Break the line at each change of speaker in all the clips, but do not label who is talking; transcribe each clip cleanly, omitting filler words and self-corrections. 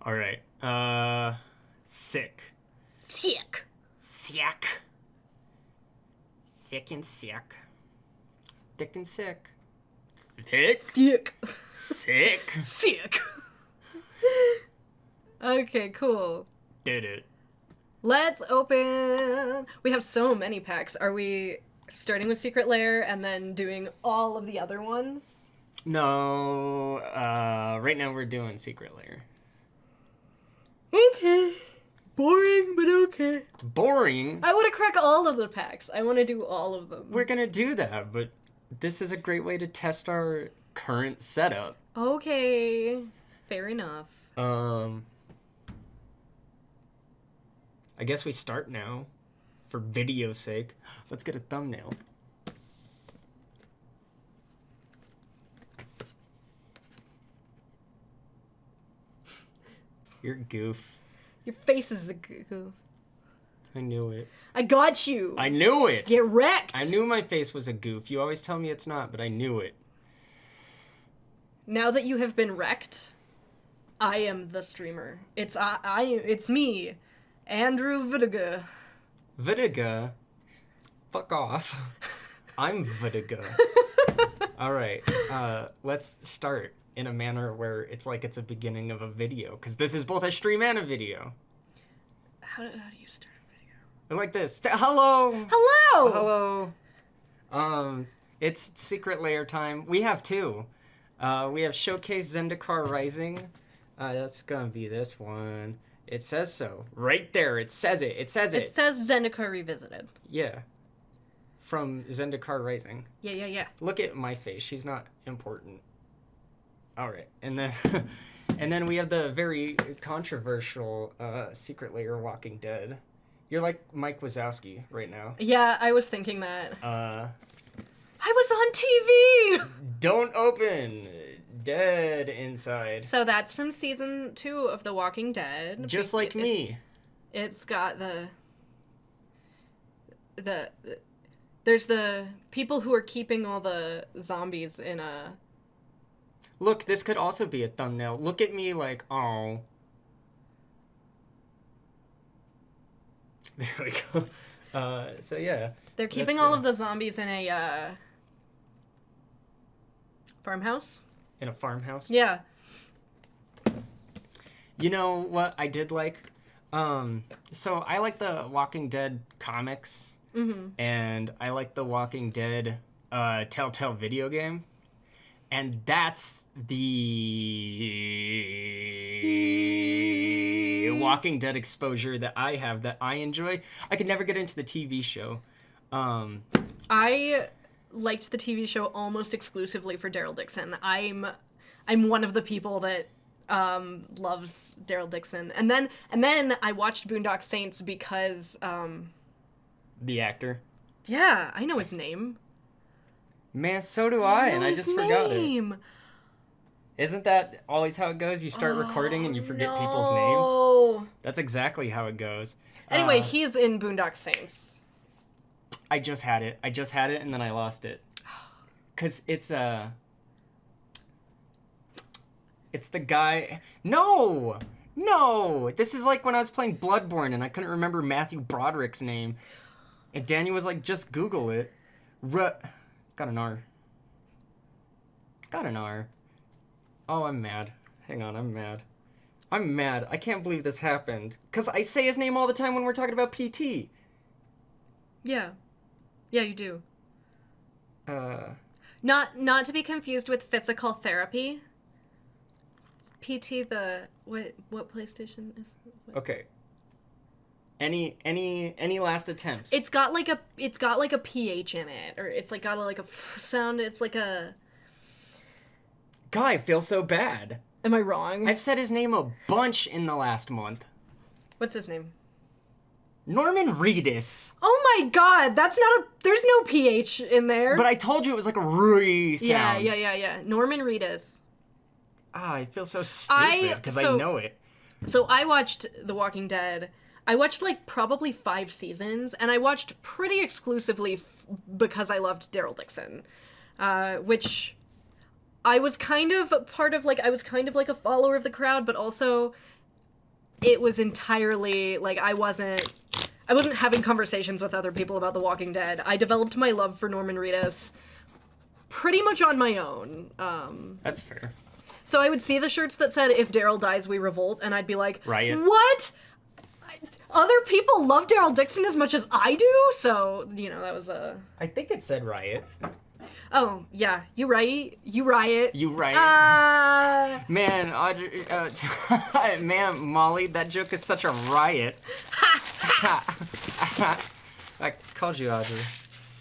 All right. Sick.
Sick.
Sick. Thick and sick. Thick and sick. Thick.
Sick.
Sick.
Sick. Okay, cool.
Did it.
Let's open. We have so many packs. Are we starting with Secret Lair and then doing all of the other ones?
No. Right now we're doing Secret Lair.
Okay. Boring, but okay.
Boring?
I want to crack all of the packs. I want to do all of them.
We're gonna do that, but this is a great way to test our current setup.
Okay. Fair enough.
I guess we start now. For video's sake. Let's get a thumbnail. You're a goof.
Your face is a goof.
I knew it.
I got you.
I knew it!
Get wrecked.
I knew my face was a goof. You always tell me it's not, but I knew it.
Now that you have been wrecked, I am the streamer. It's me, AndrewVDG.
VDG? Fuck off. I'm VDG. Alright, let's start in a manner where it's like it's a beginning of a video, because this is both a stream and a video.
How do you start a video?
Like this. Hello!
Hello!
Hello! It's Secret Lair time. We have two. We have Showcase Zendikar Rising. That's gonna be this one. It says so. Right there, it says it. It says it.
It says Zendikar Revisited.
Yeah. From Zendikar Rising.
Yeah.
Look at my face. She's not important. Alright. And then and then we have the very controversial Secret Lair Walking Dead. You're like Mike Wazowski right now.
Yeah, I was thinking that.
I
was on TV!
Don't open. Dead inside.
So that's from season 2 of The Walking Dead.
Just like me.
It's got there's the people who are keeping all the zombies in a...
Look, this could also be a thumbnail. Look at me like, oh. There we go. So yeah.
They're keeping all of the zombies in a farmhouse.
In a farmhouse?
Yeah.
You know what I did like? So I like the Walking Dead comics.
Mm-hmm.
And I like the Walking Dead Telltale video game. And that's the Walking Dead exposure that I have, that I enjoy. I could never get into the TV show.
I liked the TV show almost exclusively for Daryl Dixon. I'm one of the people that loves Daryl Dixon. And then I watched Boondock Saints because
The actor.
Yeah, I know his name.
Man, so do I, and I just forgot it.
His
Isn't that always how it goes? You start recording and you forget people's names? That's exactly how it goes.
Anyway, he's in Boondock Saints.
I just had it, and then I lost it. Because it's the guy... No! This is like when I was playing Bloodborne and I couldn't remember Matthew Broderick's name. And Daniel was like, just Google it. It's got an R. Oh, I'm mad. Hang on, I'm mad. I can't believe this happened. Because I say his name all the time when we're talking about PT.
Yeah, you do. Not to be confused with physical therapy. PT, what PlayStation is? What?
Okay. Any last attempts?
It's got like a PH in it, or it's like got like a f sound. It's like a...
God, I feel so bad.
Am I wrong?
I've said his name a bunch in the last month.
What's his name?
Norman Reedus.
Oh my god, that's not a... There's no PH in there.
But I told you it was like a re sound.
Yeah. Norman Reedus.
I feel so stupid because I know it.
So I watched The Walking Dead. I watched like probably 5 seasons, and I watched pretty exclusively because I loved Daryl Dixon, which I was kind of part of, like, I was kind of like a follower of the crowd, but also it was entirely like I wasn't having conversations with other people about The Walking Dead. I developed my love for Norman Reedus pretty much on my own.
That's fair.
So I would see the shirts that said, "If Daryl dies, we revolt," and I'd be like,
Riot.
What? Other people love Daryl Dixon as much as I do? So, that was a...
I think it said Riot.
Oh, yeah. You right. You riot.
You Riot. Man, Audrey, man, Molly, that joke is such a riot. I called you Audrey.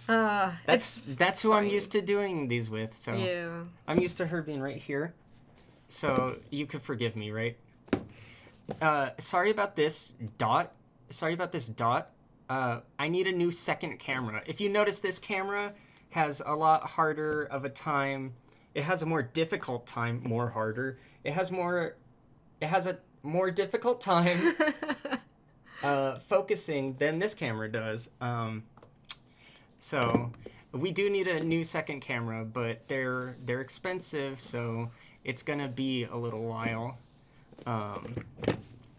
That's who I'm used to doing these with, so...
Yeah.
I'm used to her being right here. So you could forgive me, right? Sorry about this dot. I need a new second camera. If you notice, this camera has a lot harder of a time. It has a more difficult time, more harder. It has a more difficult time focusing than this camera does. So we do need a new second camera, but they're expensive, so it's gonna be a little while.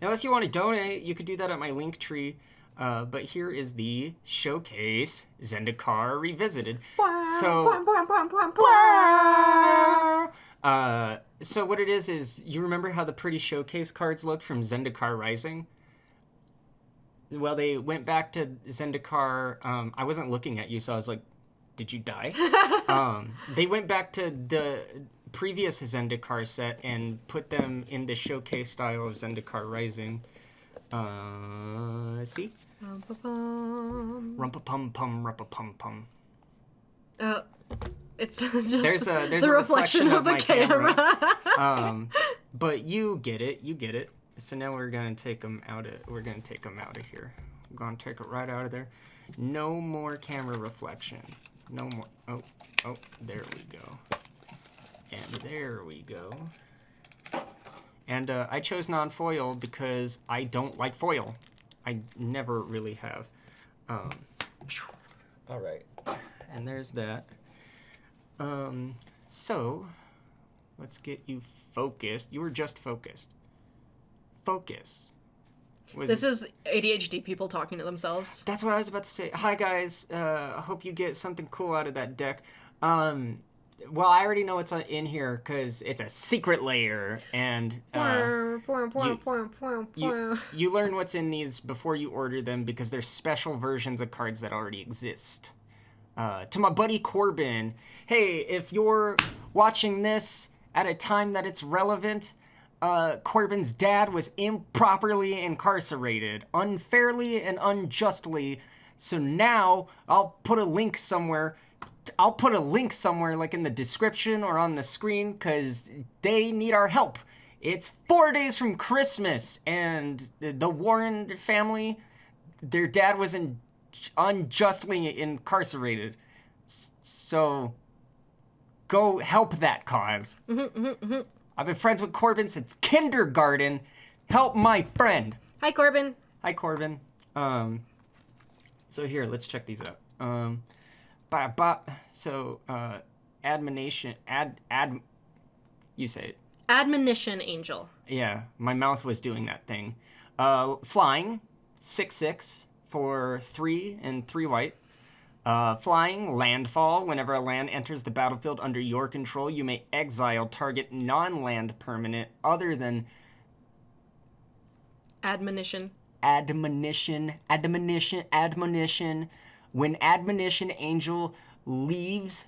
Unless you want to donate, you could do that at my Linktree. But here is the showcase, Zendikar Revisited. So what it is you remember how the pretty showcase cards looked from Zendikar Rising? Well, they went back to Zendikar. I wasn't looking at you, so I was like, did you die? They went back to the previous Zendikar set and put them in the showcase style of Zendikar Rising. See? Rumpa-pum-pum, rumpa-pum-pum.
It's just
there's
the reflection of the camera.
But you get it. So now we're gonna take them out of here. We're gonna take it right out of there. No more camera reflection. No more. Oh, there we go. And there we go. And I chose non-foil because I don't like foil. I never really have. All right. And there's that. So, let's get you focused. You were just focused. Focus.
This is ADHD people talking to themselves.
That's what I was about to say. Hi, guys. I hope you get something cool out of that deck. Well, I already know what's in here because it's a secret layer, and you learn what's in these before you order them because they're special versions of cards that already exist. To my buddy Corban, hey, if you're watching this at a time that it's relevant, Corban's dad was improperly incarcerated, unfairly and unjustly, so now I'll put a link somewhere like in the description or on the screen because they need our help. It's 4 days from Christmas, and the Warren family, their dad was unjustly incarcerated. So go help that cause. I've been friends with Corban since kindergarten. Help my friend.
Hi, Corban.
Hi, Corban. So here, let's check these out. So, admonition, you say it.
Admonition Angel.
Yeah, my mouth was doing that thing. Flying, 6/6 for 3 and 3 white. Flying, landfall. Whenever a land enters the battlefield under your control, you may exile target non-land permanent other than...
Admonition.
When Admonition Angel leaves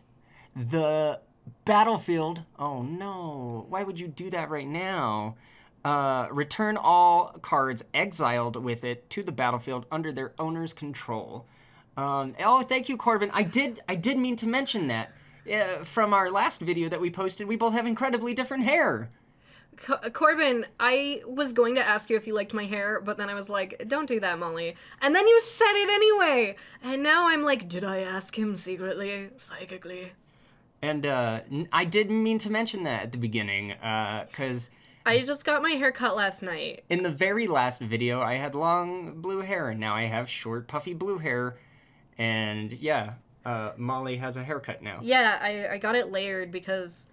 the battlefield... Oh no, why would you do that right now? Return all cards exiled with it to the battlefield under their owner's control. Oh, thank you, Corban. I did mean to mention that. From our last video that we posted, we both have incredibly different hair.
Corban, I was going to ask you if you liked my hair, but then I was like, don't do that, Molly. And then you said it anyway! And now I'm like, did I ask him secretly, psychically?
And I didn't mean to mention that at the beginning, because...
I just got my hair cut last night.
In the very last video, I had long blue hair, and now I have short, puffy blue hair. And yeah, Molly has a haircut now.
Yeah, I got it layered because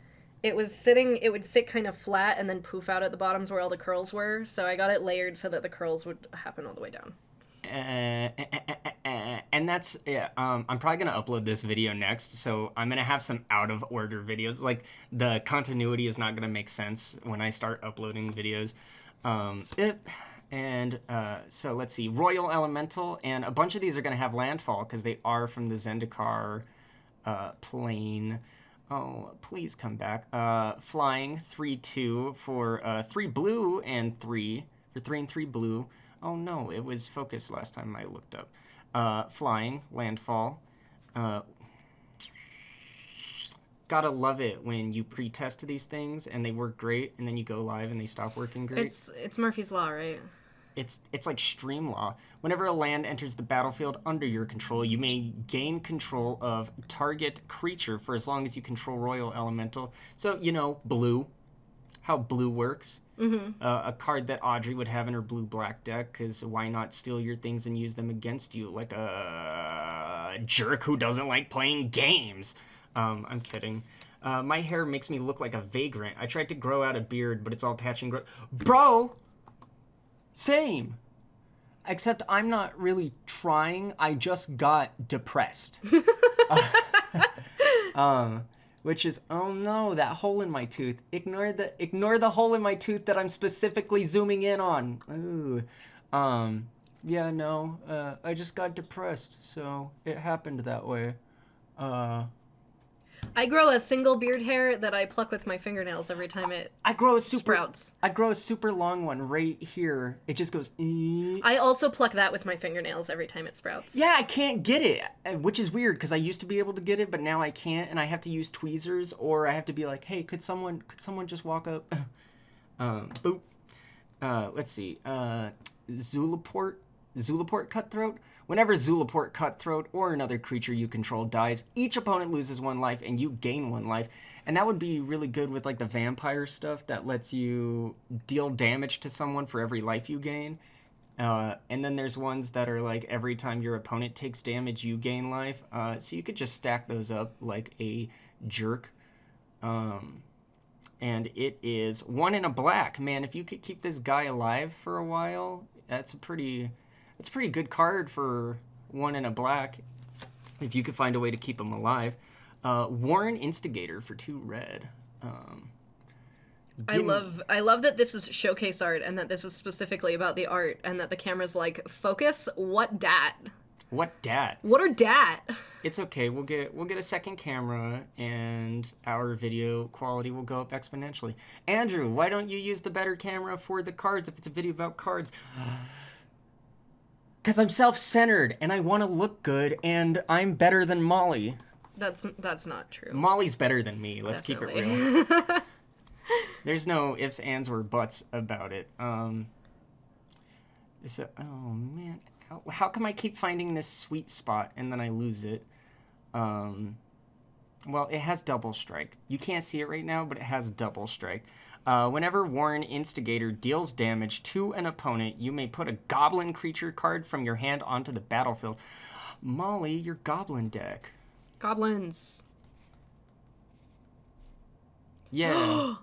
it would sit kind of flat and then poof out at the bottoms where all the curls were. So I got it layered so that the curls would happen all the way down.
And that's yeah. I'm probably gonna upload this video next, so I'm gonna have some out of order videos. Like the continuity is not gonna make sense when I start uploading videos. So let's see, Royal Elemental, and a bunch of these are gonna have landfall because they are from the Zendikar plane. Oh, please come back. Flying 3/2 for 3 blue and 3 for 3 and 3 blue. Oh no, it was focused last time I looked up. Flying, landfall. Gotta love it when you pre-test these things and they work great, and then you go live and they stop working great.
It's Murphy's Law, right?
It's like stream law. Whenever a land enters the battlefield under your control, you may gain control of target creature for as long as you control Royal Elemental. So, you know, blue. How blue works.
Mm-hmm.
A card that Audrey would have in her blue-black deck, because why not steal your things and use them against you like a jerk who doesn't like playing games? I'm kidding. My hair makes me look like a vagrant. I tried to grow out a beard, but it's all patch and grow. Bro! Same. Except I'm not really trying. I just got depressed. Which is, oh no, that hole in my tooth. Ignore the hole in my tooth that I'm specifically zooming in on. Ooh. Yeah, no, I just got depressed, so it happened that way.
I grow a single beard hair that I pluck with my fingernails every time it sprouts.
I grow a super long one right here. It just goes.
I also pluck that with my fingernails every time it sprouts.
Yeah, I can't get it, which is weird because I used to be able to get it, but now I can't, and I have to use tweezers, or I have to be like, hey, could someone just walk up? Boop. Let's see. Zulaport Cutthroat. Whenever Zulaport Cutthroat or another creature you control dies, each opponent loses 1 life and you gain 1 life. And that would be really good with like the vampire stuff that lets you deal damage to someone for every life you gain. And then there's ones that are like every time your opponent takes damage, you gain life. So you could just stack those up like a jerk. And it is 1 in a black. Man, if you could keep this guy alive for a while, that's a pretty good card for 1 in a black, if you could find a way to keep him alive. Warren Instigator for 2 red.
I love that this is showcase art and that this was specifically about the art and that the camera's like, focus, what dat?
What dat?
What are dat?
It's okay. We'll get a second camera and our video quality will go up exponentially. Andrew, why don't you use the better camera for the cards if it's a video about cards? Because I'm self-centered and I want to look good and I'm better than Molly.
That's not true.
Molly's better than me. Let's
Definitely.
keep it real. There's no ifs, ands, or buts about it. Oh man, how come I keep finding this sweet spot and then I lose it? Well, it has double strike. You can't see it right now, but it has double strike. Whenever Warren Instigator deals damage to an opponent, you may put a goblin creature card from your hand onto the battlefield. Molly, your goblin deck.
Goblins.
Yeah.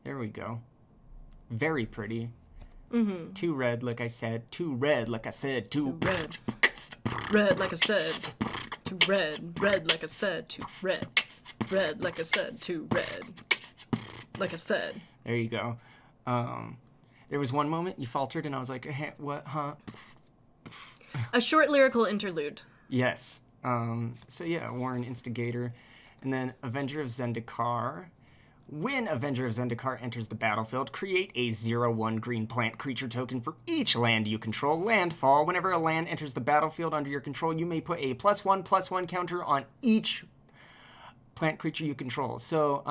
There we go. Very pretty.
Mm-hmm.
2 red, like I said. 2 red, like I said. 2
red. Red, like I said. 2 red. Red, like I said. 2 red. Red, like I said. 2 red. Like I said.
There you go. There was one moment you faltered and I was like, hey, what, huh?
A short lyrical interlude.
Yes. So yeah, Warren Instigator. And then Avenger of Zendikar. When Avenger of Zendikar enters the battlefield, create a 0/1 green plant creature token for each land you control. Landfall. Whenever a land enters the battlefield under your control, you may put a +1/+1 counter on each plant creature you control. So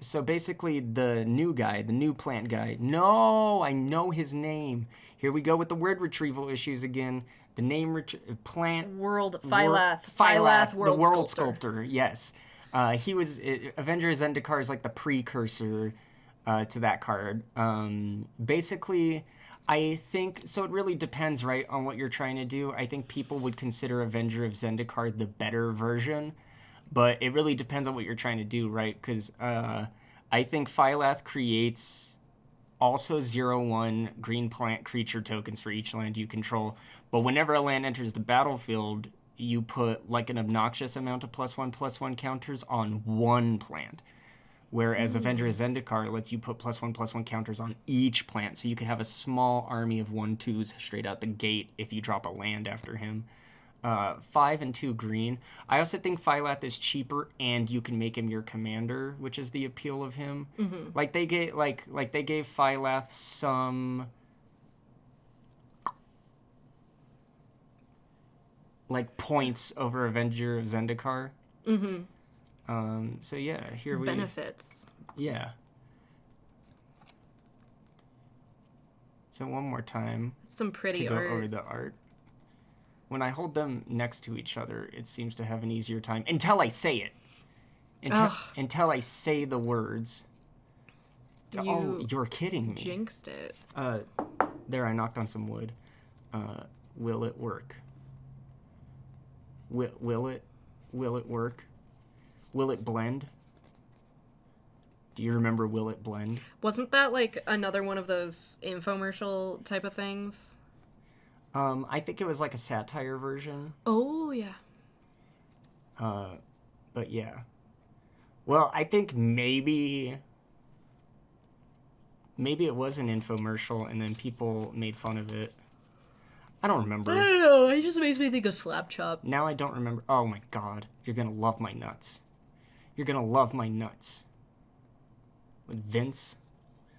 so basically the new guy, the new plant guy. No, I know his name. Here we go with the word retrieval issues again. The name plant
world Phylath
the world sculptor. Yes. He was Avenger Zendikar is like the precursor to that card. Basically, I think so. It really depends, right, on what you're trying to do. I think people would consider Avenger of Zendikar the better version, But it really depends on what you're trying to do, right? Because I think Phylath creates also 0/1 green plant creature tokens for each land you control. But whenever a land enters the battlefield, you put like an obnoxious amount of +1/+1 counters on one plant. Whereas Avenger of Zendikar lets you put +1/+1 counters on each plant. So you could have a small army of 1/2s straight out the gate if you drop a land after him. 5 and 2 green. I also think Phylath is cheaper, and you can make him your commander, which is the appeal of him.
Mm-hmm.
Like they gave Phylath some like points over Avenger of Zendikar.
Mm-hmm.
So yeah, here we
benefits.
Yeah. So one more time
Some pretty
to go
art.
over the art. When I hold them next to each other, it seems to have an easier time until I say it. Until I say the words. Oh, you're kidding me.
Jinxed it.
There, I knocked on some wood. Will it work? Will it work? Will it blend? Do you remember Will It Blend?
Wasn't that like another one of those infomercial type of things?
I think it was like a satire version.
Oh, yeah.
But yeah. Well, I think maybe it was an infomercial and then people made fun of it. I don't remember.
I don't know. It just makes me think of Slap Chop.
Now I don't remember. Oh my god. You're gonna love my nuts. You're gonna love my nuts. With Vince.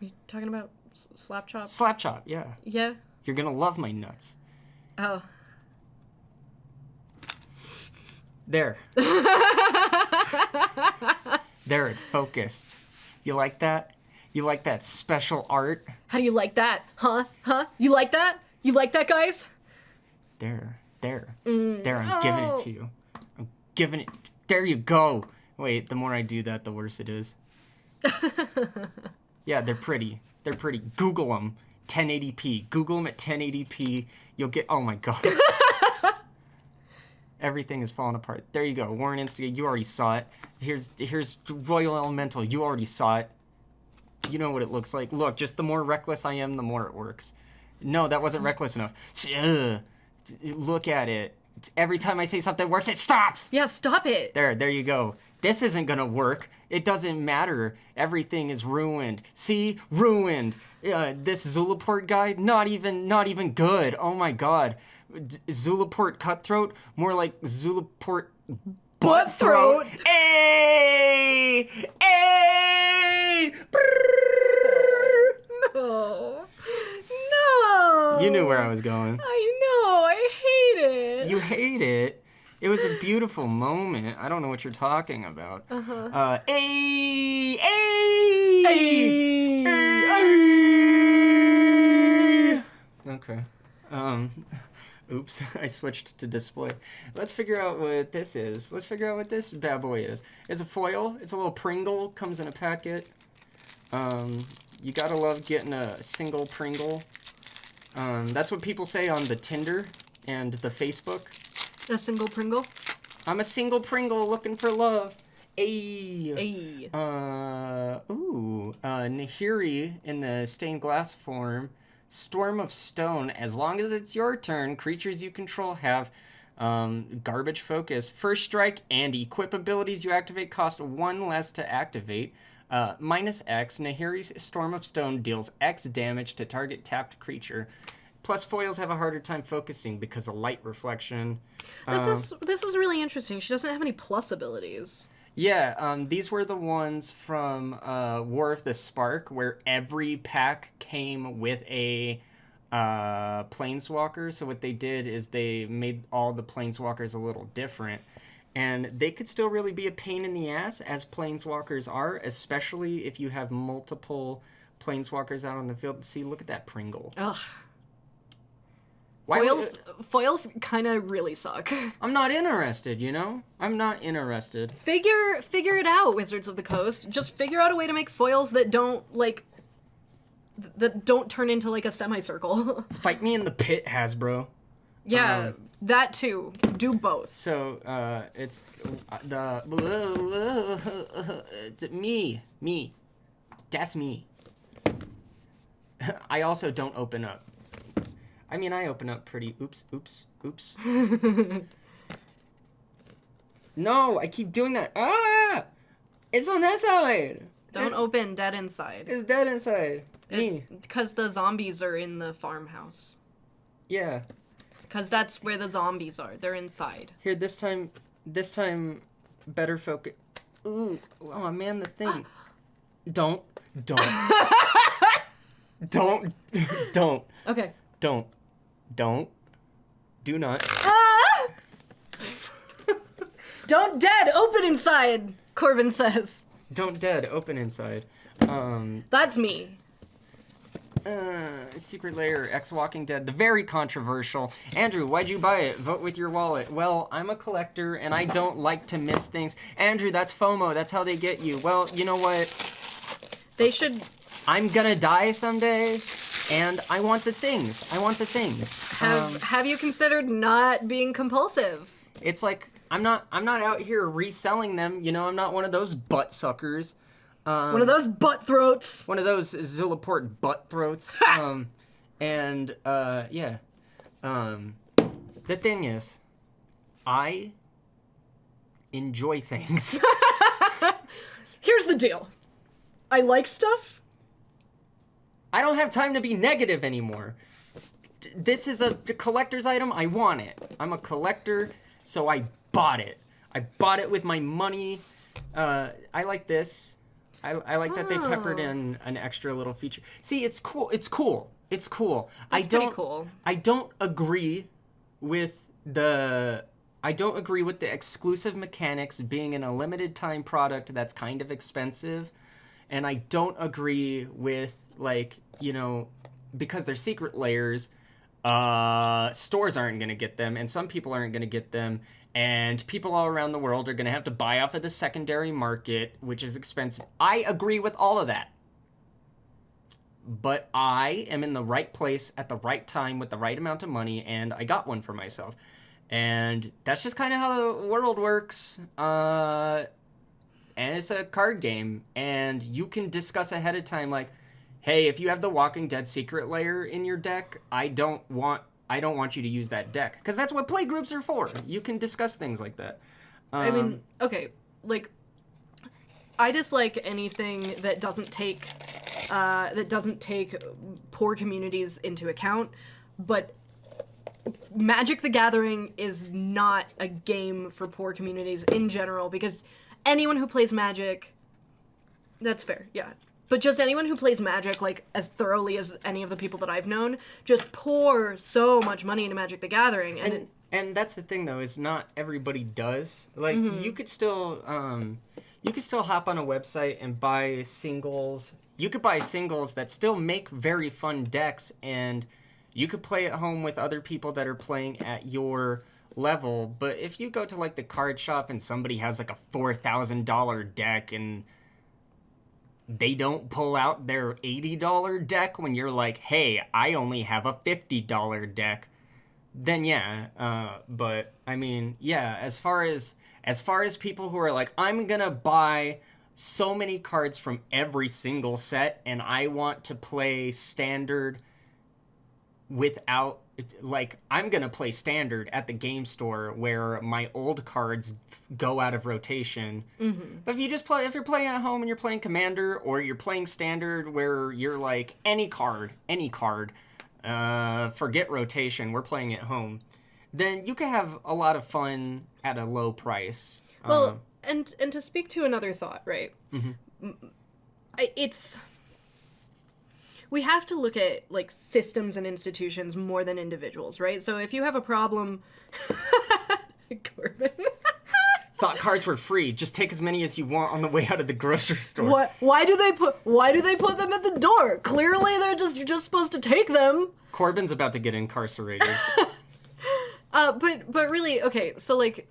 Are you talking about Slap Chop?
Slap Chop, yeah.
Yeah.
You're gonna love my nuts.
Oh.
There. There, it focused. You like that? You like that special art?
How do you like that? Huh? You like that? You like that, guys?
There, I'm giving it to you. I'm giving it. There you go. Wait, the more I do that, the worse it is. Yeah, they're pretty. They're pretty. Google them. 1080p. Google them at 1080p. You'll get. Oh my god. Everything is falling apart. There you go. Warren Instigate. You already saw it. Here's Royal Elemental. You already saw it. You know what it looks like. Look, just the more reckless I am, the more it works. No, that wasn't reckless enough. Look at it. Every time I say something works, it stops.
Yeah, stop it.
There you go. This isn't gonna work. It doesn't matter. Everything is ruined. See, ruined. This Zulaport guy, not even good. Oh my god. Zulaport Cutthroat, more like Zulaport Buttthroat. Hey!
No.
You knew where I was going.
I know. I hate it.
You hate it? It was a beautiful moment. I don't know what you're talking about. Hey! Okay. Oops, I switched to display. Let's figure out what this is. Let's figure out what this bad boy is. It's a foil. It's a little Pringle. Comes in a packet. You gotta love getting a single Pringle. That's what people say on the Tinder and the Facebook.
A single Pringle?
I'm a single Pringle looking for love. Ayy.
Hey.
Nahiri in the stained glass form. Storm of Stone. As long as it's your turn, creatures you control have garbage focus. First strike and equip abilities you activate cost 1 less to activate. Minus X. Nahiri's Storm of Stone deals X damage to target tapped creature. Plus foils have a harder time focusing because of light reflection.
This is really interesting. She doesn't have any plus abilities.
Yeah, these were the ones from War of the Spark, where every pack came with a Planeswalker. So what they did is they made all the Planeswalkers a little different. And they could still really be a pain in the ass, as Planeswalkers are, especially if you have multiple Planeswalkers out on the field. See, look at that Pringle.
Ugh.
Why
Foils kind of really suck.
I'm not interested, you know? I'm not interested.
Figure it out, Wizards of the Coast. Just figure out a way to make foils that don't, like, that don't turn into, like, a semicircle.
Fight me in the pit, Hasbro.
Yeah, that too. Do both.
So, it's the me. That's me. I also don't open up. I mean, I open up pretty. Oops. No, I keep doing that. Ah! It's on that side.
Don't open dead inside.
It's dead inside. Me.
Because the zombies are in the farmhouse.
Yeah.
Because that's where the zombies are. They're inside.
Here, this time, better focus. Ooh, oh man, the thing. Don't. Don't.
Okay.
Don't. Do not.
Ah! Don't dead, open inside, Corban says.
Don't dead, open inside.
That's me.
Secret Lair, X Walking Dead, the very controversial. Andrew, why'd you buy it? Vote with your wallet. Well, I'm a collector and I don't like to miss things. Andrew, that's FOMO. That's how they get you. Well, you know what?
They should...
I'm gonna die someday, and I want the things.
Have you considered not being compulsive?
It's like, I'm not out here reselling them. You know, I'm not one of those butt suckers.
One of those butt throats.
One of those Zillaport butt throats. Yeah. The thing is, I enjoy things.
Here's the deal. I like stuff.
I don't have time to be negative anymore. This is a collector's item. I want it. I'm a collector, so I bought it. I bought it with my money. I like this. I like that they peppered in an extra little feature. See, it's cool. It's pretty cool. I don't agree with the exclusive mechanics being in a limited time product that's kind of expensive. And I don't agree with, like, you know, because they're secret layers, stores aren't going to get them, and some people aren't going to get them, and people all around the world are going to have to buy off of the secondary market, which is expensive. I agree with all of that. But I am in the right place at the right time with the right amount of money, and I got one for myself. And that's just kind of how the world works. And it's a card game, and you can discuss ahead of time, like, hey, if you have the Walking Dead secret layer in your deck, I don't want you to use that deck, because that's what play groups are for. You can discuss things like that.
I mean, okay, like, I dislike anything that doesn't take poor communities into account, but Magic the Gathering is not a game for poor communities in general, because anyone who plays Magic, that's fair, yeah. But just anyone who plays Magic, like, as thoroughly as any of the people that I've known, just pour so much money into Magic the Gathering.
And that's the thing, though, is not everybody does. Like, you could still hop on a website and buy singles. You could buy singles that still make very fun decks, and you could play at home with other people that are playing at your level. But if you go to, like, the card shop and somebody has, like, a $4,000 deck and they don't pull out their $80 deck when you're like, hey, I only have a $50 deck, then yeah. But I mean, yeah, as far as people who are like, I'm gonna buy so many cards from every single set and I want to play standard without, like, I'm gonna play standard at the game store where my old cards go out of rotation. But if you're playing at home and you're playing Commander, or you're playing standard where you're like, any card, forget rotation, we're playing at home, then you can have a lot of fun at a low price.
Well, and to speak to another thought, right? We have to look at, like, systems and institutions more than individuals, right? So if you have a problem... Corbin.
Thought cards were free. Just take as many as you want on the way out of the grocery store.
What? Why do they put them at the door? Clearly you're just supposed to take them.
Corbin's about to get incarcerated.
But really, okay, so, like,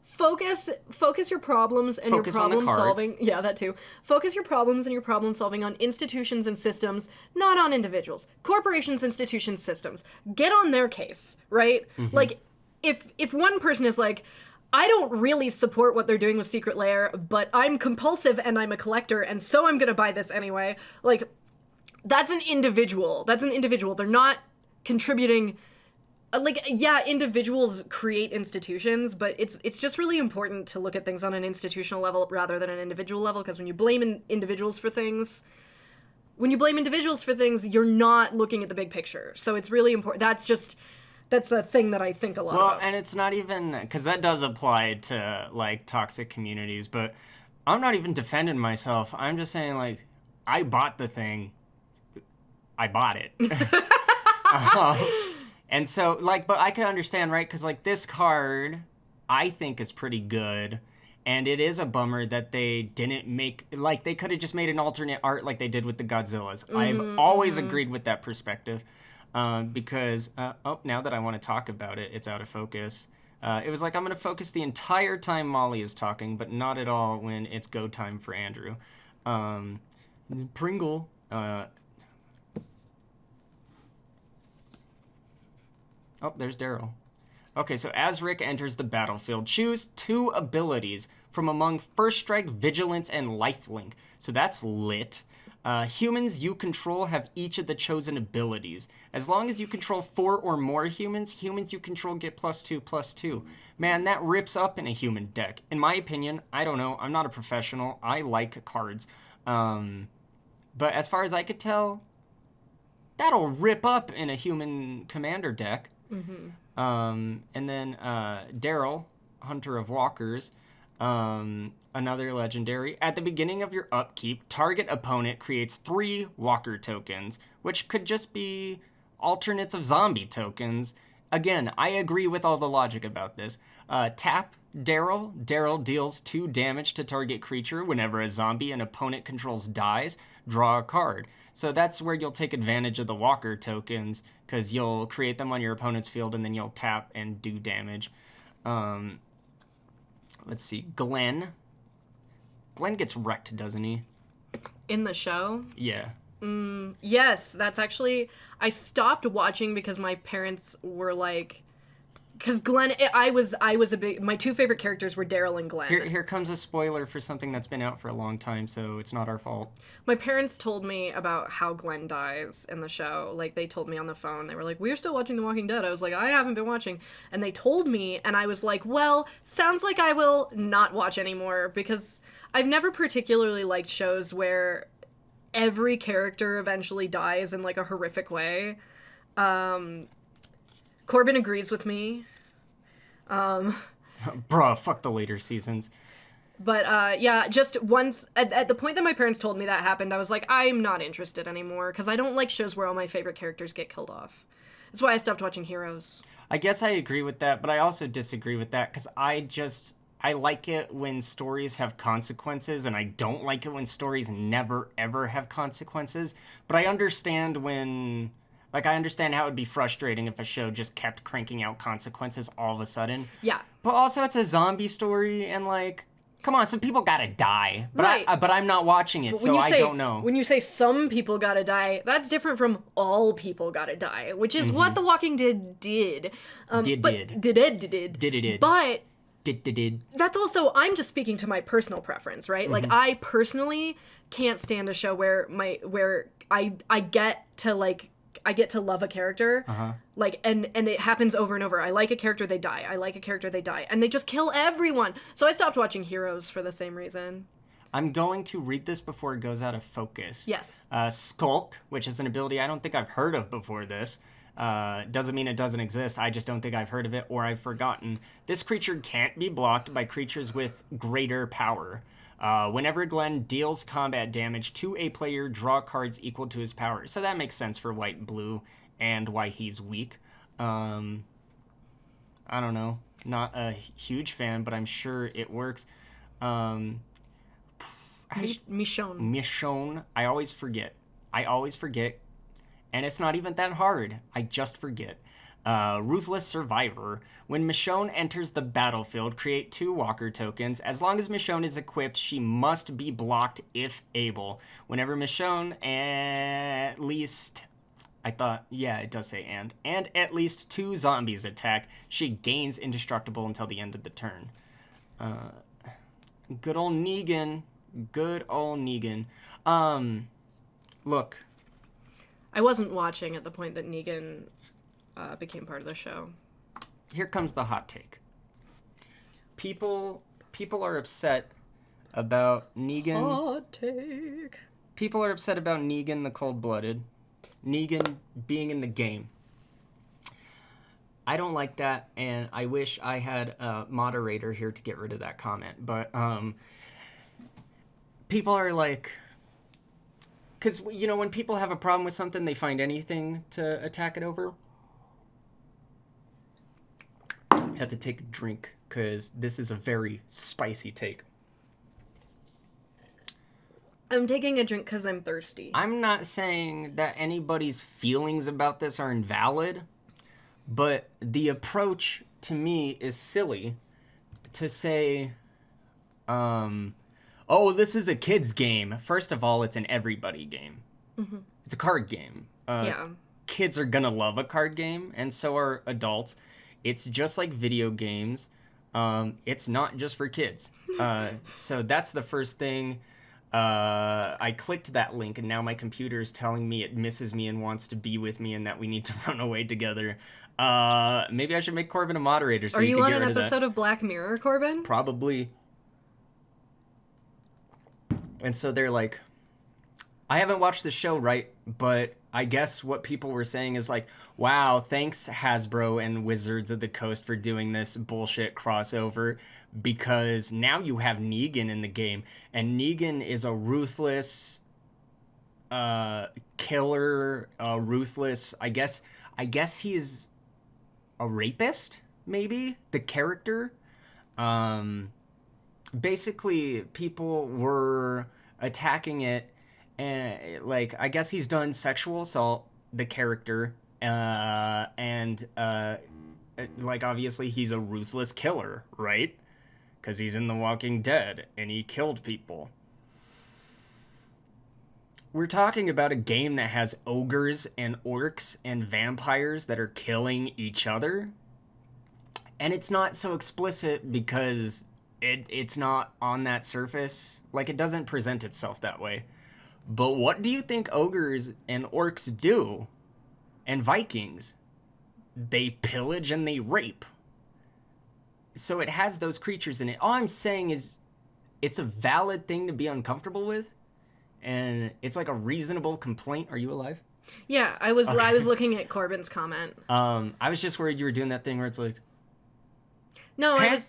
Focus your problems and
Focus
your
on the
problem
cards.
solving. Yeah, that too. Focus your problems and your problem solving on institutions and systems, not on individuals. Corporations, institutions, systems. Get on their case, right?
Mm-hmm.
Like, if one person is like, I don't really support what they're doing with Secret Lair, but I'm compulsive and I'm a collector, and so I'm gonna buy this anyway. Like, that's an individual. They're not contributing. Like, yeah, individuals create institutions, but it's just really important to look at things on an institutional level rather than an individual level, because when you blame individuals for things, you're not looking at the big picture. So it's really important. That's a thing that I think a lot about.
Well, and it's not even, because that does apply to, like, toxic communities, but I'm not even defending myself. I'm just saying, like, I bought the thing. I bought it. And so, like, but I can understand, right? Because, like, this card, I think is pretty good. And it is a bummer that they didn't make, like, they could have just made an alternate art like they did with the Godzillas. I've always agreed with that perspective. Because, now that I want to talk about it, it's out of focus. It was like, I'm going to focus the entire time Molly is talking, but not at all when it's go time for Andrew. Pringle, oh, there's Daryl. Okay, so as Rick enters the battlefield, choose 2 abilities from among First Strike, Vigilance, and Lifelink. So that's lit. Humans you control have each of the chosen abilities. As long as you control 4 or more humans you control get +2/+2. Man, that rips up in a human deck. In my opinion, I don't know. I'm not a professional. I like cards. But as far as I could tell, that'll rip up in a human commander deck.
Mm-hmm.
And then Daryl, Hunter of Walkers, another legendary. At the beginning of your upkeep, target opponent creates 3 Walker tokens, which could just be alternates of zombie tokens. Again, I agree with all the logic about this. Tap Daryl. Daryl deals 2 damage to target creature. Whenever a zombie an opponent controls dies, draw a card. So that's where you'll take advantage of the Walker tokens, because you'll create them on your opponent's field and then you'll tap and do damage. Let's see. Glenn. Glenn gets wrecked, doesn't he?
In the show?
Yeah.
Yes, that's actually... I stopped watching because my parents were like... Because Glenn... I was a big... My 2 favorite characters were Daryl and Glenn.
Here comes a spoiler for something that's been out for a long time, so it's not our fault.
My parents told me about how Glenn dies in the show. Like, they told me on the phone. They were like, we're still watching The Walking Dead. I was like, I haven't been watching. And they told me, and I was like, well, sounds like I will not watch anymore, because I've never particularly liked shows where every character eventually dies in, like, a horrific way. Corbin agrees with me.
Bruh, fuck the later seasons.
But, yeah, just once, at the point that my parents told me that happened, I was like, I'm not interested anymore, because I don't like shows where all my favorite characters get killed off. That's why I stopped watching Heroes.
I guess I agree with that, but I also disagree with that, because I like it when stories have consequences, and I don't like it when stories never, ever have consequences. But I understand when... Like, I understand how it would be frustrating if a show just kept cranking out consequences all of a sudden.
Yeah.
But also, it's a zombie story, and, like, come on, some people gotta die. But
right.
But I'm not watching it, so I don't know.
When you say some people gotta die, that's different from all people gotta die, which is what The Walking Dead did.
Did.
But...
Did.
That's also, I'm just speaking to my personal preference, right? Mm-hmm. Like, I personally can't stand a show where I get to love a character, like, and it happens over and over. I like a character, they die. I like a character, they die. And they just kill everyone. So I stopped watching Heroes for the same reason.
I'm going to read this before it goes out of focus.
Yes.
Skulk, which is an ability I don't think I've heard of before this. Doesn't mean it doesn't exist. I just don't think I've heard of it or I've forgotten. This creature can't be blocked by creatures with greater power. Whenever Glenn deals combat damage to a player, draw cards equal to his power. So that makes sense for white and blue and why he's weak. I don't know. Not a huge fan, but I'm sure it works.
Michonne.
Michonne. I always forget. And it's not even that hard. I just forget. Ruthless Survivor. When Michonne enters the battlefield, create 2 walker tokens. As long as Michonne is equipped, she must be blocked if able. Whenever Michonne at least... I thought, yeah, it does say and at least 2 zombies attack, she gains indestructible until the end of the turn. Good old Negan. Good old Negan. Look.
I wasn't watching at the point that Negan became part of the show.
Here comes the hot take. People are upset about Negan.
Hot take.
People are upset about Negan the Cold-Blooded. Negan being in the game. I don't like that, and I wish I had a moderator here to get rid of that comment. But people are like... Because, you know, when people have a problem with something, they find anything to attack it over. I have to take a drink, because this is a very spicy take.
I'm taking a drink because I'm thirsty.
I'm not saying that anybody's feelings about this are invalid, but the approach to me is silly to say, oh, this is a kid's game. First of all, it's an everybody game. Mm-hmm. It's a card game.
Yeah.
Kids are gonna love a card game, and so are adults. It's just like video games. It's not just for kids. So that's the first thing. I clicked that link, and now my computer is telling me it misses me and wants to be with me and that we need to run away together. Maybe I should make Corban a moderator so
Are
you
you
can
on
get
an
rid of that.
episode of Black Mirror, Corban?
Probably. And so they're like, I haven't watched the show, right? But I guess what people were saying is like, wow, thanks Hasbro and Wizards of the Coast for doing this bullshit crossover, because now you have Negan in the game, and Negan is a ruthless killer, ruthless, I guess he's a rapist, maybe, the character. Basically, people were attacking it, and like, I guess he's done sexual assault, the character, and like, obviously he's a ruthless killer, right? Because he's in The Walking Dead, and he killed people. We're talking about a game that has ogres and orcs and vampires that are killing each other, and it's not so explicit because it's not on that surface. Like, it doesn't present itself that way. But what do you think ogres and orcs do? And Vikings? They pillage and they rape. So it has those creatures in it. All I'm saying is it's a valid thing to be uncomfortable with. And it's like a reasonable complaint. Are you alive?
Yeah, I was looking at Corbin's comment.
I was just worried you were doing that thing where it's like...
No, I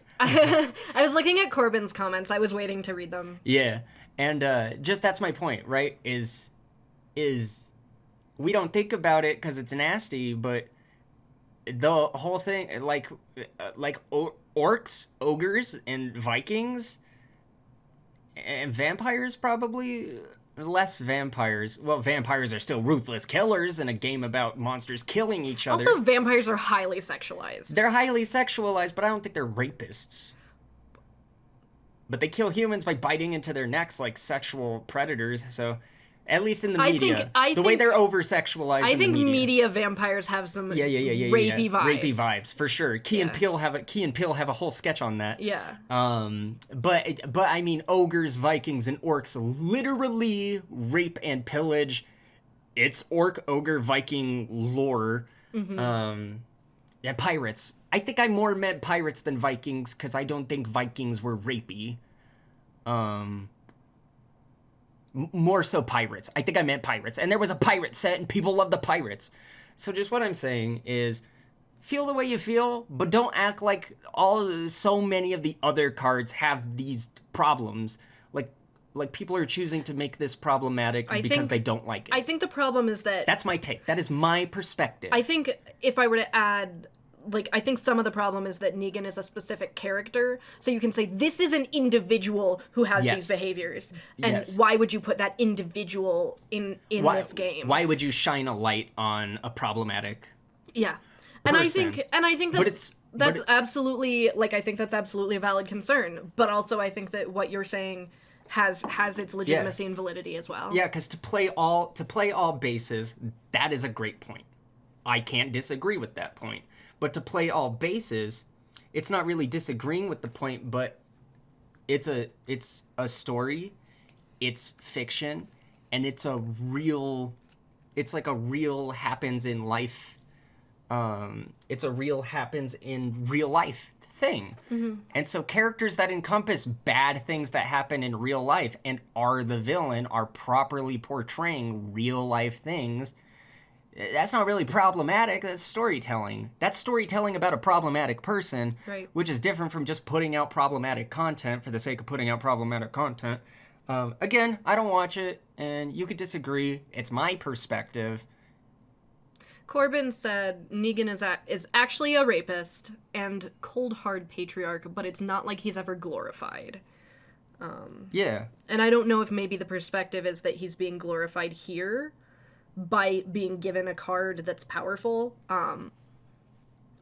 was looking at Corbin's comments. I was waiting to read them.
Yeah. And just that's my point, right? Is we don't think about it because it's nasty, but the whole thing, like orcs, ogres, and Vikings, and vampires, probably less vampires. Well, vampires are still ruthless killers in a game about monsters killing each other.
Also, vampires are highly sexualized.
They're highly sexualized, but I don't think they're rapists. But they kill humans by biting into their necks like sexual predators, so... At least in the media. The way they're over-sexualized in the media.
I think media vampires have some rapey vibes.
Rapey vibes, for sure. Key and Peele have a whole sketch on that.
Yeah.
But I mean, ogres, Vikings, and orcs literally rape and pillage. It's orc, ogre, Viking lore. Mm-hmm. Yeah, pirates. I think I more meant pirates than Vikings, because I don't think Vikings were rapey. More so pirates. I think I meant pirates. And there was a pirate set, and people love the pirates. So just what I'm saying is, feel the way you feel, but don't act like so many of the other cards have these problems. Like people are choosing to make this problematic because they don't like it.
I think the problem is that...
That's my take. That is my perspective.
I think if I were to add... I think some of the problem is that Negan is a specific character. So you can say, this is an individual who has these behaviors. And why would you put that individual in this game?
Why would you shine a light on a problematic...
Yeah.
person.
And I think
But
that's absolutely, like, I think that's absolutely a valid concern. But also, I think that what you're saying has its legitimacy and validity as well.
Yeah, because to play all bases, that is a great point. I can't disagree with that point. But to play all bases, it's not really disagreeing with the point, but it's a story, it's fiction, and it's like a real happens in life. It's a real happens in real life thing. And so characters that encompass bad things that happen in real life and are the villain are properly portraying real life things. That's not really problematic. That's storytelling. That's storytelling about a problematic person,
Right.
which is different from just putting out problematic content for the sake of putting out problematic content. Again, I don't watch it, and you could disagree. It's my perspective.
Corban said Negan is actually a rapist and cold hard patriarch, but it's not like he's ever glorified.
Yeah.
And I don't know if maybe the perspective is that he's being glorified here by being given a card that's powerful. I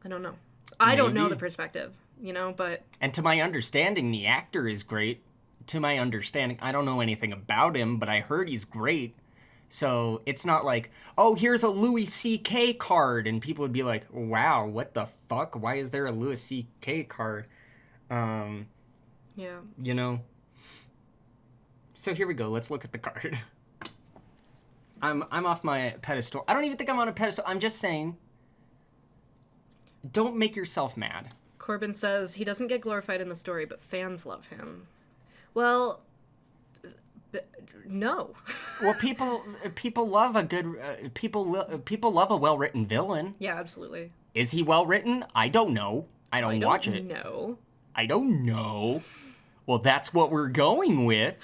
don't know. I don't know the perspective, but...
And to my understanding, the actor is great. To my understanding, I don't know anything about him, but I heard he's great. So it's not like, oh, here's a Louis C.K. card, and people would be like, wow, what the fuck? Why is there a Louis C.K. card?
Yeah.
So here we go. Let's look at the card. I'm off my pedestal. I don't even think I'm on a pedestal. I'm just saying, don't make yourself mad.
Corban says he doesn't get glorified in the story, but fans love him. Well, no.
Well, people love a good people love a well-written villain.
Yeah, absolutely.
Is he well-written? I don't know. I don't watch it.
No.
I don't know. Well, that's what we're going with.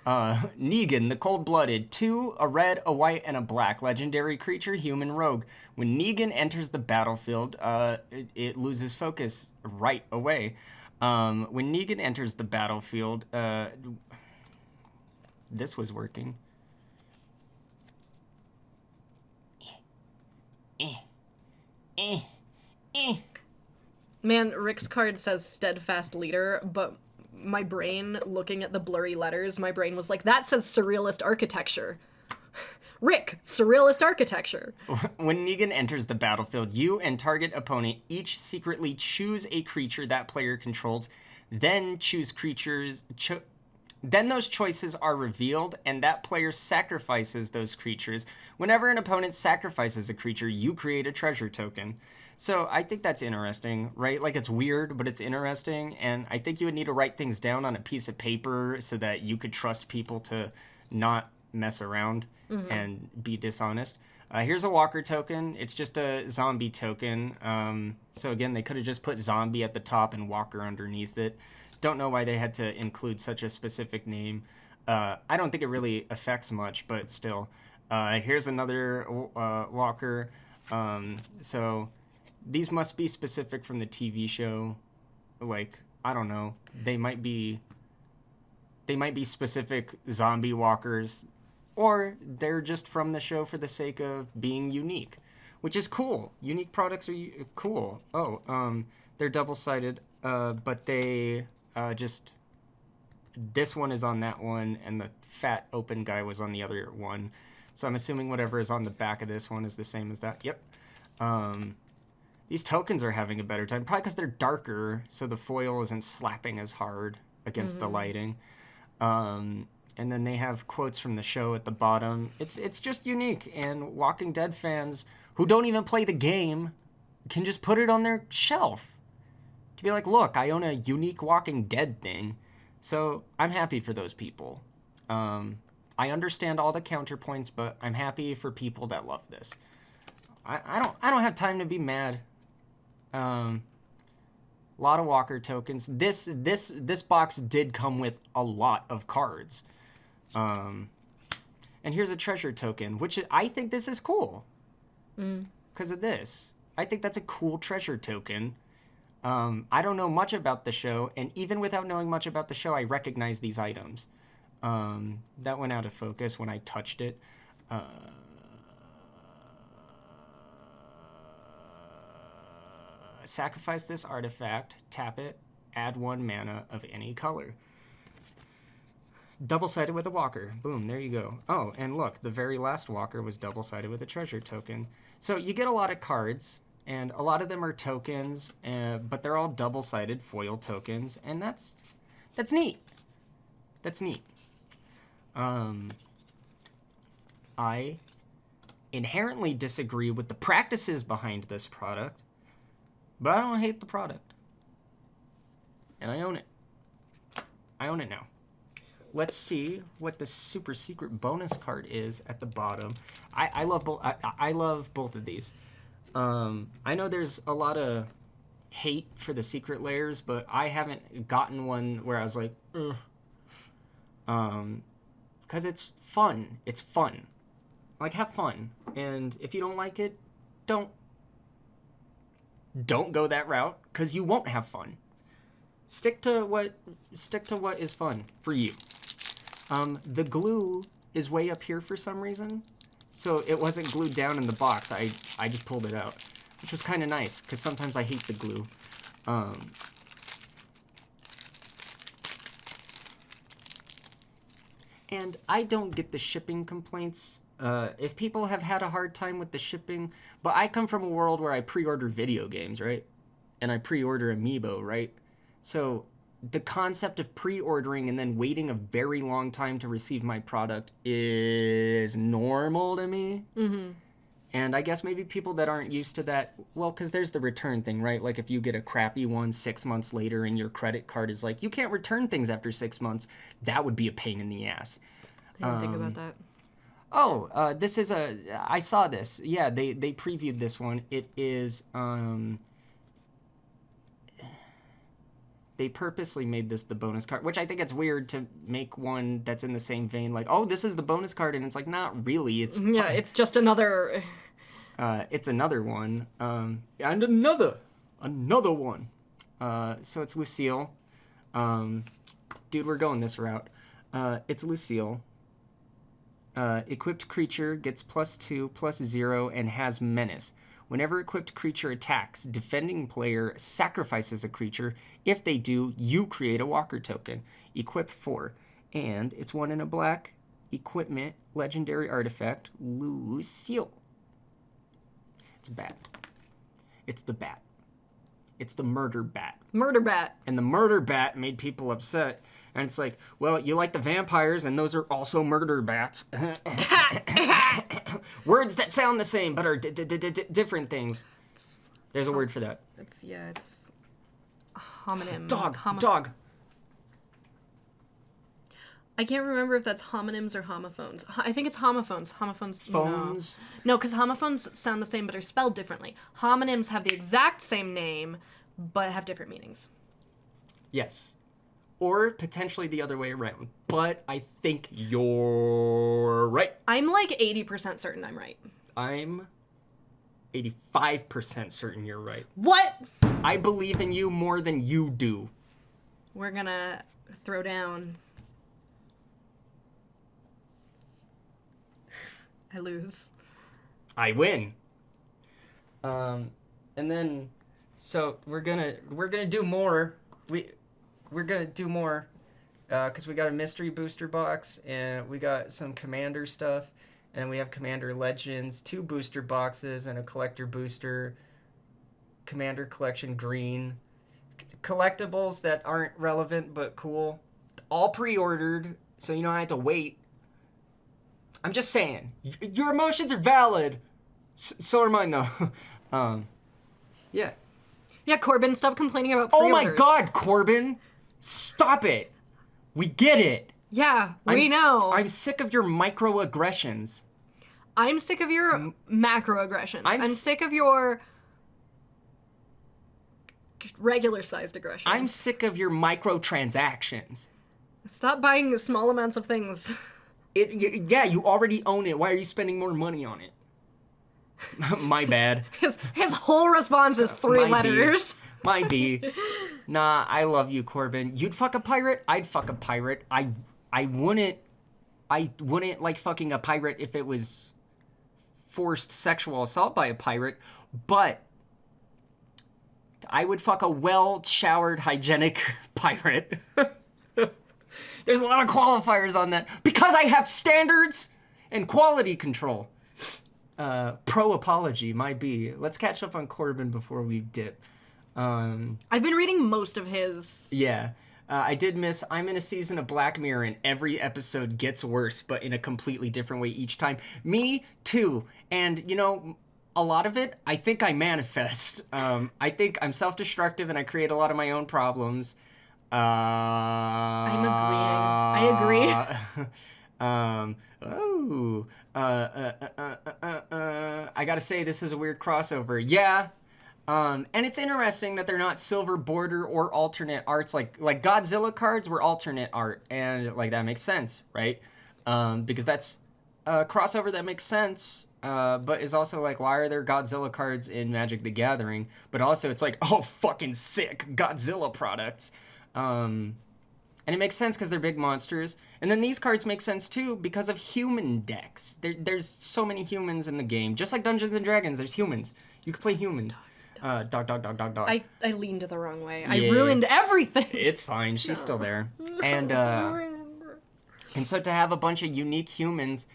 Negan, the Cold-Blooded, 2, a red, a white, and a black. Legendary creature, human rogue. When Negan enters the battlefield, it loses focus right away. When Negan enters the battlefield, this was working.
Man, Rick's card says steadfast leader, but my brain, looking at the blurry letters, my brain was like, that says surrealist architecture. Rick, surrealist architecture.
When Negan enters the battlefield, you and target opponent each secretly choose a creature that player controls, then choose creatures... Then those choices are revealed, and that player sacrifices those creatures. Whenever an opponent sacrifices a creature, you create a treasure token. So I think that's interesting, right? Like, it's weird, but it's interesting, and I think you would need to write things down on a piece of paper so that you could trust people to not mess around and be dishonest. Here's a walker token. It's just a zombie token. So again, they could have just put zombie at the top and walker underneath it. Don't know why they had to include such a specific name. I don't think it really affects much, but still. Here's another walker. So these must be specific from the TV show. Like, I don't know. They might be specific zombie walkers, or they're just from the show for the sake of being unique, which is cool. Unique products are cool. Oh, they're double-sided, but they... this one is on that one, and the fat open guy was on the other one. So I'm assuming whatever is on the back of this one is the same as that. Yep. These tokens are having a better time, probably because they're darker, so the foil isn't slapping as hard against the lighting. And then they have quotes from the show at the bottom. It's just unique, and Walking Dead fans who don't even play the game can just put it on their shelf. To be like, look, I own a unique Walking Dead thing. So I'm happy for those people. I understand all the counterpoints, but I'm happy for people that love this. I don't have time to be mad. A lot of walker tokens. This box did come with a lot of cards. And here's a treasure token, which I think this is cool. Because of this. I think that's a cool treasure token. I don't know much about the show, and even without knowing much about the show, I recognize these items. That went out of focus when I touched it. sacrifice this artifact, tap it, add 1 mana of any color. Double-sided with a walker. Boom, there you go. Oh, and look, the very last walker was double-sided with a treasure token. So you get a lot of cards, and a lot of them are tokens, but they're all double-sided foil tokens, and that's neat. That's neat. I inherently disagree with the practices behind this product, but I don't hate the product. And I own it. I own it now. Let's see what the super secret bonus card is at the bottom. I love both. I love both of these. I know there's a lot of hate for the secret layers, but I haven't gotten one where I was like, ugh. Because it's fun. It's fun. Like, have fun. And if you don't like it, don't go that route, because you won't have fun. Stick to what is fun for you. The glue is way up here for some reason, so it wasn't glued down in the box. I just pulled it out, which was kind of nice, because sometimes I hate the glue. And I don't get the shipping complaints. If people have had a hard time with the shipping, but I come from a world where I pre-order video games, right? And I pre-order Amiibo, right? So the concept of pre-ordering and then waiting a very long time to receive my product is normal to me. Mm-hmm. And I guess maybe people that aren't used to that, well, because there's the return thing, right? Like if you get a crappy one 6 months later and your credit card is like, you can't return things after 6 months, that would be a pain in the ass.
I didn't think about that.
Oh, this is I saw this. Yeah, they previewed this one. It is, they purposely made this the bonus card, which I think it's weird to make one that's in the same vein. Like, oh, this is the bonus card, and it's like, not really. It's
yeah, it's just another.
It's another one, and another one. So it's Lucille. Dude, we're going this route. It's Lucille. Equipped creature gets +2/+0 and has menace. Whenever equipped creature attacks, defending player sacrifices a creature. If they do, you create a walker token. Equip 4. And it's 1 in a black. Equipment, legendary artifact, Lucille. It's a bat. It's the bat. It's the murder bat.
Murder bat.
And the murder bat made people upset. And it's like, well, you like the vampires, and those are also murder bats. Words that sound the same, but are different things. There's a word for that.
It's homonym.
Dog.
I can't remember if that's homonyms or homophones. I think it's homophones. Homophones.
Phones?
No, because homophones sound the same, but are spelled differently. Homonyms have the exact same name, but have different meanings.
Yes. Or potentially the other way around. But I think you're right.
I'm like 80% certain I'm right.
I'm 85% certain you're right.
What?
I believe in you more than you do.
We're gonna throw down. I lose.
I win. And then, so we're gonna do more. We're gonna do more, because we got a mystery booster box, and we got some commander stuff, and we have commander legends, 2 booster boxes, and a collector booster, commander collection green, collectibles that aren't relevant but cool, all pre-ordered, so you don't have to wait. I'm just saying, your emotions are valid. So are mine, though. Yeah.
Yeah, Corban, stop complaining about pre-orders.
Oh my God, Corban. Stop it. We get it.
Yeah, we know.
I'm sick of your microaggressions.
I'm sick of your macroaggressions. I'm sick of your regular-sized aggressions.
I'm sick of your microtransactions.
Stop buying small amounts of things.
Yeah, you already own it. Why are you spending more money on it? My bad.
His whole response is 3 letters.
Might be. Nah, I love you, Corban. You'd fuck a pirate? I'd fuck a pirate. I wouldn't like fucking a pirate if it was forced sexual assault by a pirate, but I would fuck a well-showered, hygienic pirate. There's a lot of qualifiers on that. Because I have standards and quality control. Pro-apology, my B. Let's catch up on Corban before we dip.
I've been reading most of his.
Yeah. I did miss, I'm in a season of Black Mirror and every episode gets worse, but in a completely different way each time. Me too. And, you know, a lot of it, I think I manifest. I think I'm self-destructive and I create a lot of my own problems.
I'm agreeing. I agree.
I gotta say, this is a weird crossover. Yeah. And it's interesting that they're not silver border or alternate arts. Like Godzilla cards were alternate art, and like that makes sense, right? Because that's a crossover that makes sense, but is also like, why are there Godzilla cards in Magic the Gathering? But also it's like, oh, fucking sick, Godzilla products. And it makes sense because they're big monsters. And then these cards make sense too because of human decks. There's so many humans in the game. Just like Dungeons and Dragons, there's humans. You can play humans. Dog.
I leaned the wrong way. Yeah. I ruined everything.
It's fine. She's still there. And so to have a bunch of unique humans,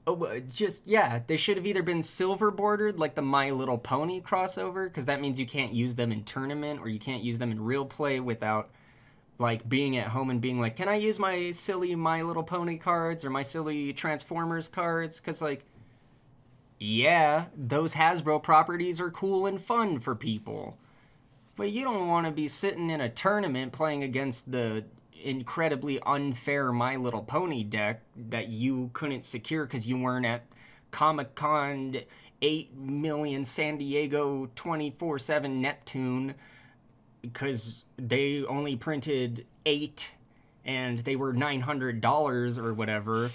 they should have either been silver bordered, like the My Little Pony crossover, because that means you can't use them in tournament or you can't use them in real play without like being at home and being like, can I use my silly My Little Pony cards or my silly Transformers cards? Because like, yeah, those Hasbro properties are cool and fun for people. But you don't want to be sitting in a tournament playing against the incredibly unfair My Little Pony deck that you couldn't secure because you weren't at Comic-Con 8 million San Diego 24/7 Neptune because they only printed 8 and they were $900 or whatever.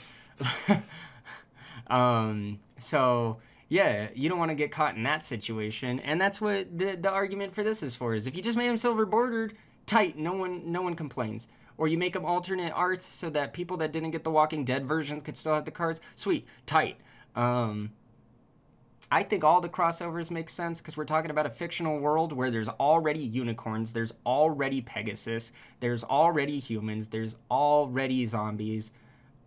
So yeah, you don't want to get caught in that situation, and that's what the argument for this is for. Is if you just made them silver bordered, tight, no one complains. Or you make them alternate arts so that people that didn't get the Walking Dead versions could still have the cards. Sweet, tight. I think all the crossovers make sense because we're talking about a fictional world where there's already unicorns, there's already Pegasus, there's already humans, there's already zombies.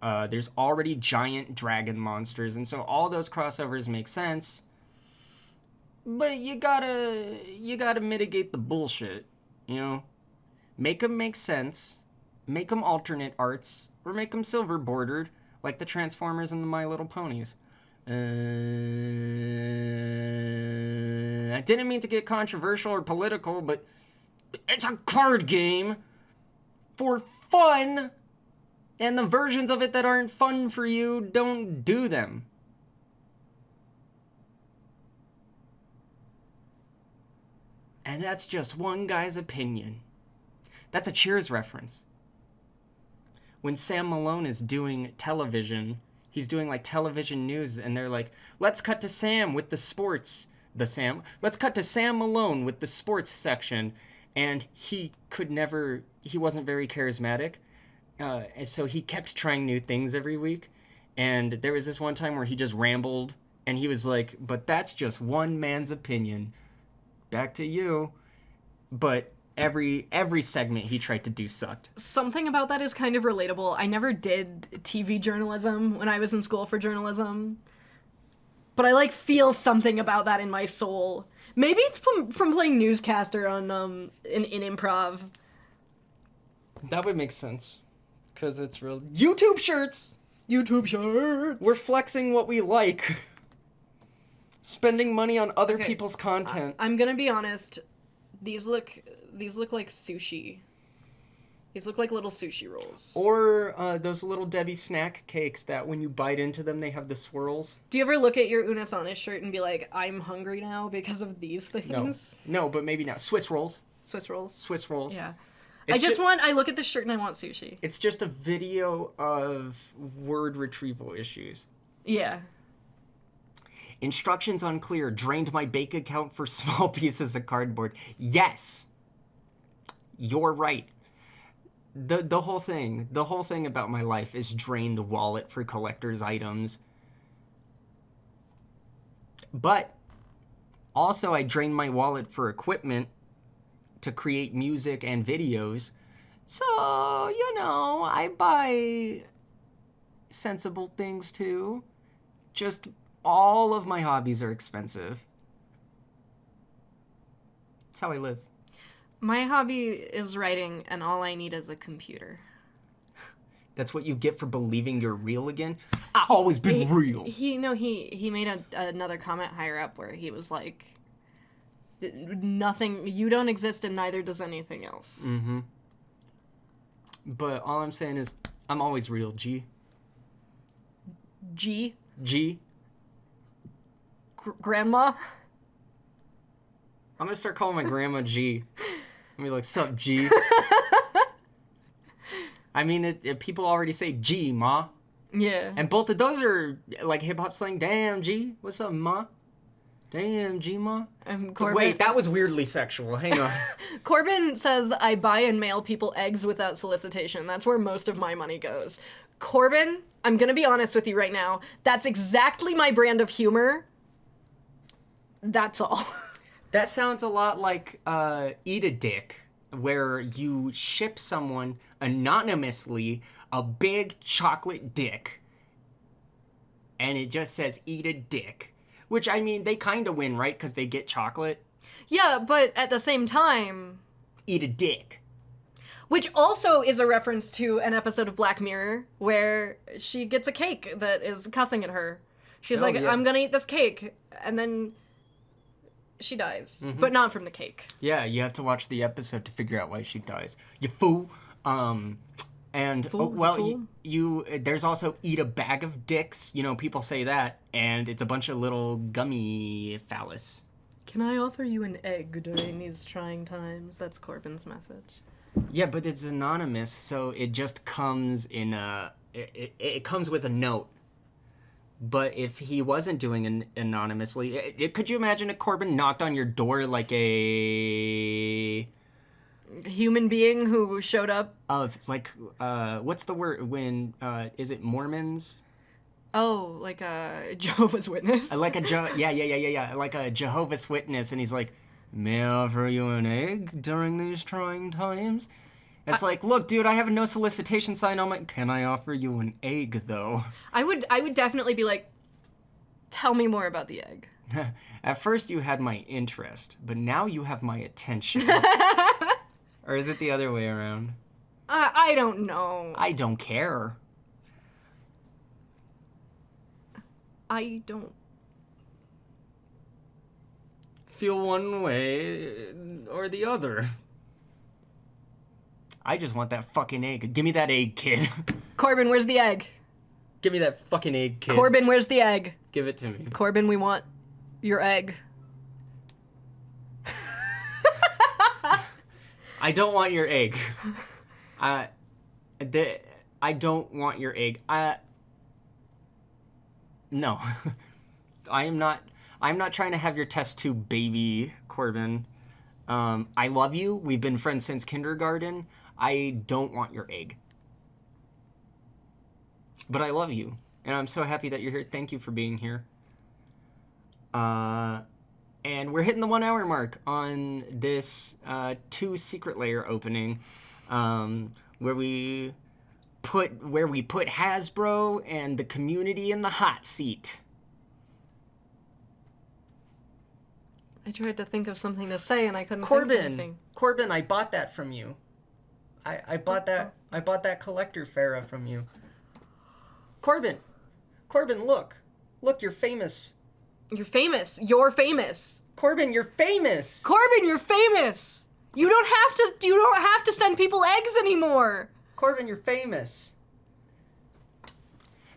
There's already giant dragon monsters, and so all those crossovers make sense. But you gotta mitigate the bullshit, you know? Make them make sense, make them alternate arts, or make them silver bordered, like the Transformers and the My Little Ponies. I didn't mean to get controversial or political, but it's a card game for fun. And the versions of it that aren't fun for you, don't do them. And that's just one guy's opinion. That's a Cheers reference. When Sam Malone is doing television, he's doing like television news, and they're like, let's cut to Sam with the sports. Let's cut to Sam Malone with the sports section. And he wasn't very charismatic. And so he kept trying new things every week. And there was this one time where he just rambled. And he was like, but that's just one man's opinion. Back to you. But every segment he tried to do sucked.
Something about that is kind of relatable. I never did TV journalism when I was in school for journalism. But I, like, feel something about that in my soul. Maybe it's from playing newscaster on in improv.
That would make sense. Because it's real. YouTube shirts! We're flexing what we like. Spending money on other people's content.
I'm gonna be honest. These look like sushi. These look like little sushi rolls.
Or those little Debbie snack cakes that when you bite into them, they have the swirls.
Do you ever look at your Unis Honest shirt and be like, I'm hungry now because of these things?
No, but maybe not. Swiss rolls.
Yeah. I look at this shirt and I want sushi.
It's just a video of word retrieval issues.
Yeah.
Instructions unclear. Drained my bank account for small pieces of cardboard. Yes. You're right. The whole thing about my life is drained wallet for collector's items. But also I drained my wallet for equipment to create music and videos. So, I buy sensible things too. Just all of my hobbies are expensive. That's how I live.
My hobby is writing, and all I need is a computer.
That's what you get for believing you're real again? I've always been real.
He made another comment higher up where he was like, nothing, you don't exist and neither does anything else.
Mm-hmm. But all I'm saying is, I'm always real, G.
G?
G.
Grandma?
I'm gonna start calling my grandma G. I'm gonna be like, sup, G? I mean, people already say G, ma.
Yeah.
And both of those are like hip-hop slang. Damn, G. What's up, ma? Damn, G, ma.
Corbin...
Wait, that was weirdly sexual. Hang on.
Corbin says, I buy and mail people eggs without solicitation. That's where most of my money goes. Corbin, I'm gonna be honest with you right now. That's exactly my brand of humor. That's all.
That sounds a lot like Eat a Dick, where you ship someone anonymously a big chocolate dick, and it just says Eat a Dick. Which, I mean, they kind of win, right? Because they get chocolate.
Yeah, but at the same time...
Eat a dick.
Which also is a reference to an episode of Black Mirror where she gets a cake that is cussing at her. She's like, yeah. I'm gonna eat this cake. And then she dies. Mm-hmm. But not from the cake.
Yeah, you have to watch the episode to figure out why she dies. You fool. And fool. You there's also Eat a Bag of Dicks. People say that, and it's a bunch of little gummy phallus.
Can I offer you an egg during these trying times? That's Corbin's message.
Yeah, but it's anonymous, so it just comes in it comes with a note. But if he wasn't doing it anonymously, could you imagine if Corbin knocked on your door like a
human being who showed up?
What's the word when, is it Mormons?
Oh, like a Jehovah's Witness?
Yeah. Like a Jehovah's Witness, and he's like, may I offer you an egg during these trying times? It's like, look, dude, I have a no solicitation sign on my... Can I offer you an egg, though?
I would definitely be like, tell me more about the egg.
At first you had my interest, but now you have my attention. Or is it the other way around?
I don't know.
I don't care.
I don't
feel one way or the other. I just want that fucking egg. Give me that egg, kid.
Corbin, where's the egg?
Give me that fucking egg, kid.
Corbin, where's the egg?
Give it to me.
Corbin, we want your egg.
I don't want your egg. I don't want your egg. No. I'm not trying to have your test tube baby, Corbin. I love you. We've been friends since kindergarten. I don't want your egg. But I love you. And I'm so happy that you're here. Thank you for being here. And we're hitting the 1 hour mark on this 2 secret layer opening, where we put Hasbro and the community in the hot seat.
I tried to think of something to say and I couldn't think of anything.
Corbin, I bought that from you. I bought that collector Farah from you. Corbin, look, you're famous.
You're famous. You're famous.
Corbin, you're famous.
Corbin, you're famous. You don't have to send people eggs anymore.
Corbin, you're famous.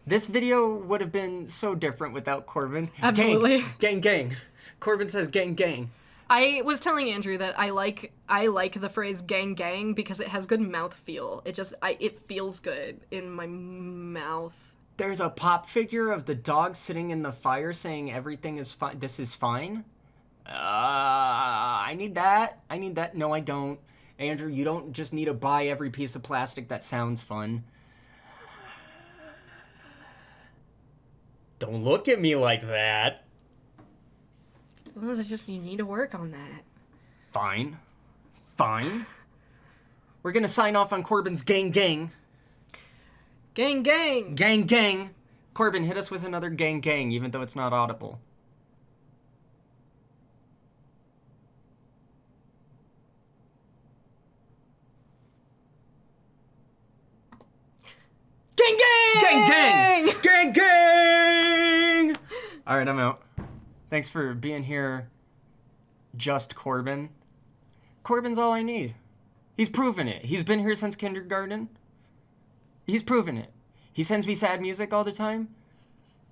This video would have been so different without Corbin.
Absolutely.
Gang. Corbin says gang.
I was telling Andrew that I like the phrase gang because it has good mouth feel. It feels good in my mouth.
There's a pop figure of the dog sitting in the fire saying everything is fine. This is fine. I need that. No, I don't. Andrew, you don't just need to buy every piece of plastic that sounds fun. Don't look at me like that.
Well, it's just you need to work on that.
Fine. fine. We're gonna sign off on Corban's gang gang.
Gang, gang.
Gang gang. Corban, hit us with another gang gang, even though it's not audible.
Gang, gang.
Gang gang. Gang gang. All right, I'm out. Thanks for being here, just Corban. Corban's all I need. He's proven it. He's been here since kindergarten. He's proven it. He sends me sad music all the time.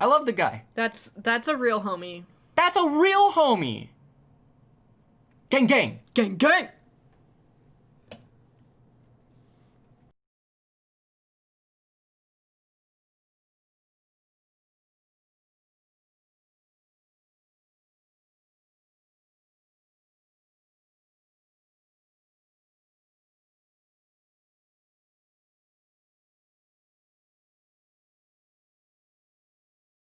I love the guy.
That's a real homie.
That's a real homie. Gang gang.
Gang, gang.